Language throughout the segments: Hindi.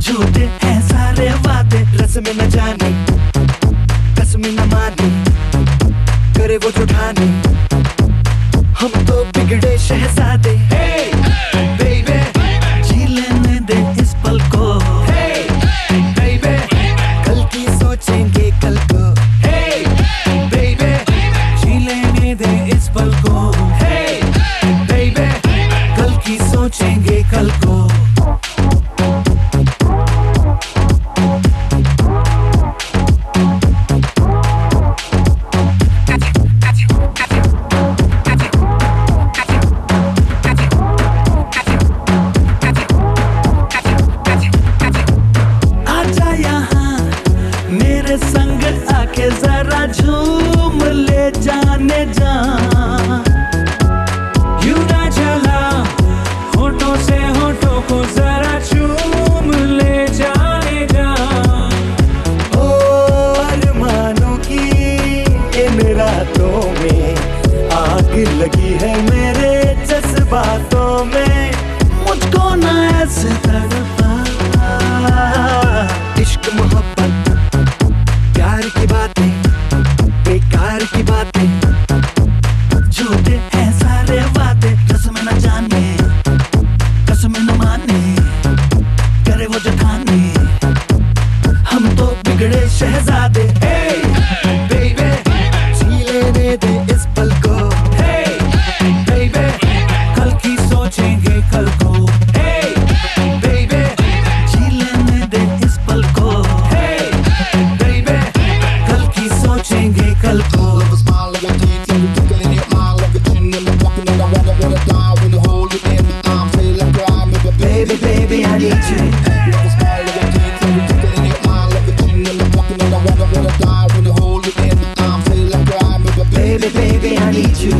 झूठे हैं सारे वादे, रस्म न जाने कसम न माने, करे वो जो ठाने, हम तो बिगड़े शहजादे। Hey, baby, जी लेने दे इस पल को। Hey, baby, कल की सोचेंगे कल को। Hey, baby, जी लेने दे इस पल को। Hey, baby, कल की सोचेंगे कल को। संग आके जरा झूम ले जाने जा, यूं ना चला होठों से होठों को जरा चूम ले जाने जा। ओ अरमानों की इन रातों में आग लगी है मेरे जज्बातों में, मुझको ना ऐसे तड़पा। इश्क मोहब्बत प्यार की बातें, बेकार की बातें, झूठे हैं सारे वादे, कसम न जाने कसम न माने, करे वो जो ठाने, हम तो बिगड़े शहजादे। Hey, baby, जी लेने दे इस पल को। Hey, baby, कल की सोचेंगे कल को। Hey, baby, जी लेने दे इस पल को। सोचेंगे कल को। Baby, baby, I need you. Baby, baby, I need you.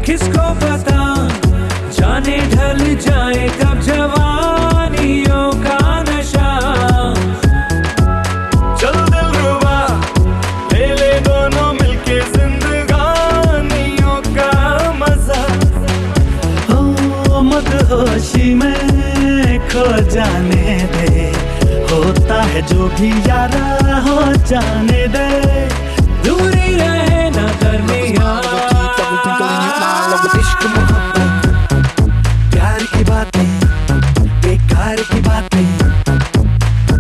किसको पता जाने ढल जाए कब जवानियों का नशा, चल दिलरुबा ले ले दोनों मिलके जिंदगानियों का मजा। ओ मदहोशी में खो जाने दे, होता है जो भी यारा हो जाने दे, दूरी रहे ना दरमियां। इश्क मोहब्बत प्यार की बातें, बेकार की बातें,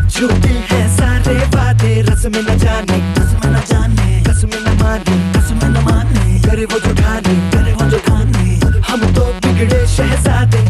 झूठे हैं सारे वादे, रस्म न जाने कसम न जाने, कसम न माने कसम न माने, करे वो जो ठाने, करे वो जो ठाने, हम तो बिगड़े शहजादे।